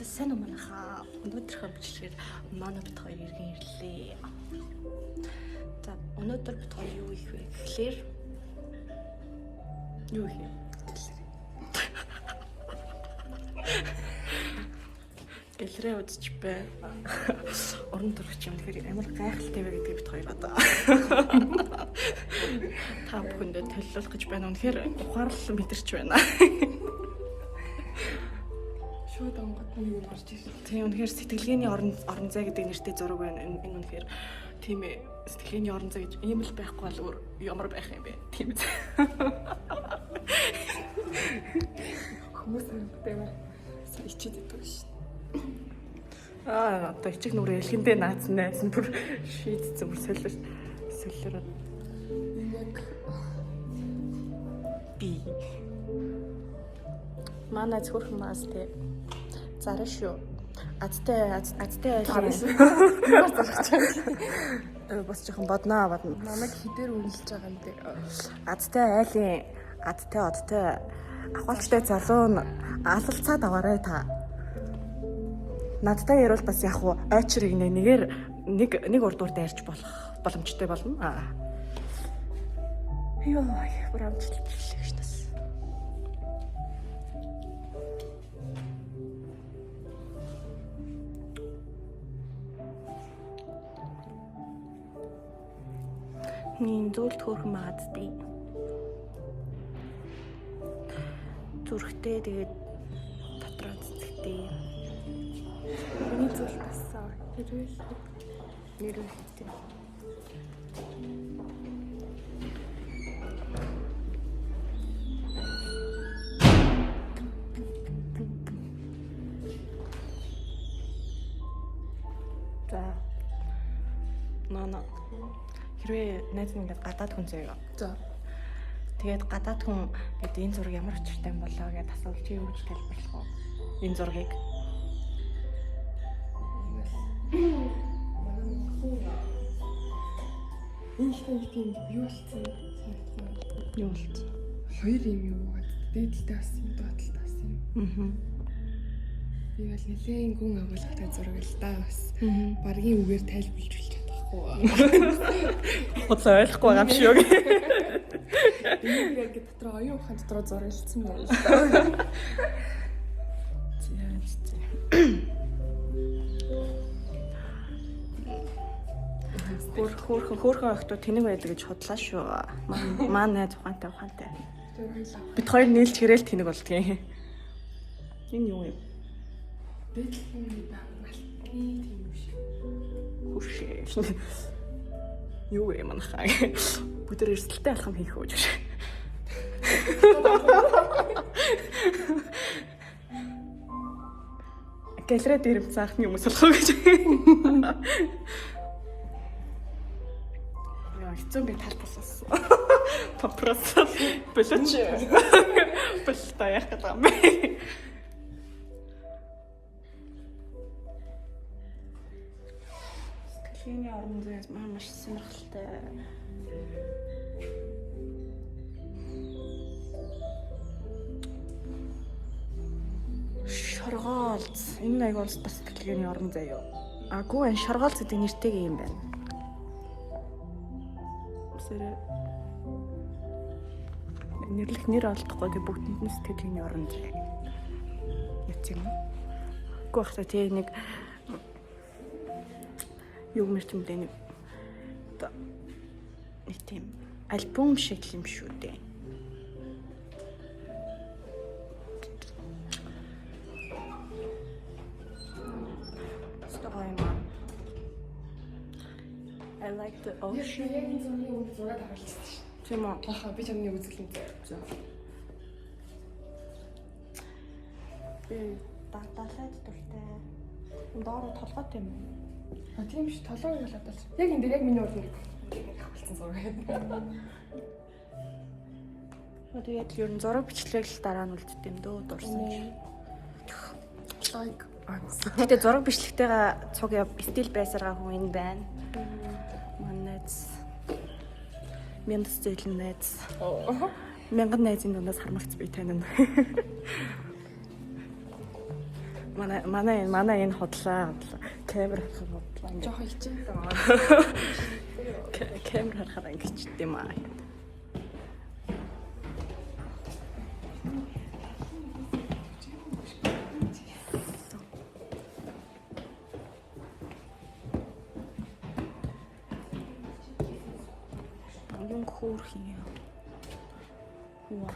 Сайн уу манайхаа. Өнөөдрийнхөө бичлэгээр манай бит хоёр иргэн ирлээ. За өнөөдөр бит хоёр юу их вэ гэхлээр юу их вэ? Гэлрээ үзэж бай. Орон төрөгч юм тэгэхээр амар гайхалтай вэ гэдгийг бит хоёр одоо. Та бүхэндээ төлөвлөх гэж байна. Үнэхээр ухаарлан мэдэрч байна. Шууд онгод нэг юм гарч ирсэн. Тийм үнэхээр сэтгэлгээний орон зай гэдэг нэртэй зураг байна. Энэ үнэхээр тийм ээ. Сэтгэлгээний орон зай гэж ийм л байхгүй бол өөр ямар байх юм бэ? Тийм ээ. Хүмүүс амттай ичээд идэв шүү. Одоо ичиг нүрээ элхэндээ найз нь бүр шийдсэн бүр солиороо. Яг Би манай зөвхөн маас тэ зараа шүү. Азтай айлын. Бас жоохон бодно. намайг хідээр үнэлж байгаа юм дээ. Азтай айлын, адтай одтой ахвалчтай залуу нь алалцаад аваарай та. Надтай ярил бас яг уу ойчрыг нэг урдууртай ярьж болох боломжтой болно. Йоо, бүр амжилт билээ гэж. Нин зүйл төрхөн маадтай. Зүрхтэй тэгээд дотроо цэцэгтэй. Миний зүйл тасаа. Нэрвэлтэй. За. Нана. Хэрвээ найз нь ингээд гадаад хүн заяа. За. Тэгээд гадаад хүн гэдэг энэ зураг ямар очиртай юм болоо гэдээ асуул чи юу гэж тайлбарлах вэ? Энэ зургийг. Энэ тийм юу болсон санагдсан. Юу болт? Хоёр юм юу гад дээдэлтэй бас юм, доотлолтой бас юм. Би бол нэлээд гүн агуулгатай зураг л да бас. Баргийн үгээр тайлбарлаж хэлж чадахгүй. Хоцоо ойлгохгүй байгаа юм шүү. Яг дотроо оюун ухаан дотроо зурагласан байна л да. Хөөхөн охтоо тэнэг байдаг гэж худлаа шүү. Маань найз ухаантай. Тэр хоёлаа. Бид хоёр нийлж гэрэл тэнэг болдгийн. Энэ юу юм? Дээдлийн байх тийм юм шиг. Хүшээ. Юу юм анхаа. Бүдэр эрсдэлтэй алхам хийх үү гэж. Гэлрээ дэрэмц анхны хүмүүс болох гэж. Яа, хэцүү би талбарсаас. Топрос. Болооч. Болтой яах гэдэг юм бэ? Сэтгэлгээний орон зайс маш сонирхолтой. Шоргоолц. Энэ аяг бол бас сэтгэлгээний орон зай юу? Гүү энэ шоргоолц гэдэг нэртэйг юм байна. Сэрэ нэрлэх нэр олдохгүй гэ бүгдэнд нь сэтгэлгээний орон зай. Яц юм. Гүү хата тий нэг юу мэрчмдээ нэг тийм альбом шиг юм шүү дээ. I like the ocean. Яг энэ зургийн үнд зураг харуулсан шүү. Тийм үү? Аха би чамны үзэглэн зөө. Далайд дуртай. Доороо толгойтой юм. А тийм ш толгойг л хадгалж. Яг энэ дээр яг миний урд нэг харуулсан зураг. Тэгээд ер нь зураг бичлэгийг л дараа нь үлддэв юм дөө дурсан гэж. Like Гэтэ зураг бичлэгтэйгээ цуг стил байсаргаа хүн энэ байна. Манайц Мяндас зөөлөн найз. Мянган найзын дундаас хармагц би танина. Манай энэ хотлаа. Камер харахад бодлоо. Жохоо ичээсэн. Камер харахад ингэж юм аа. Yung хөрхий. Wow.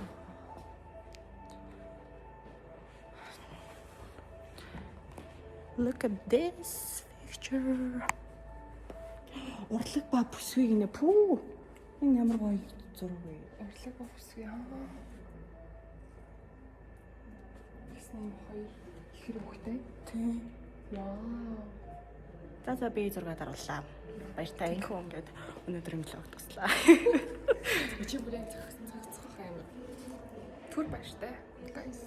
Look at this picture. Урлаг ба бүсгүй гинэ. Пүү. Энэ ямар гоё зураг вэ? Урлаг босгүй аа. Ясны хоёр ихэр хөхтэй. Тий. Вау. За би зураг дарууллаа. Баяртай инхүү ингээд өнөөдрийн влог туслаа. Чи бүрэн цогцох юм. Түр баяртай. Guys.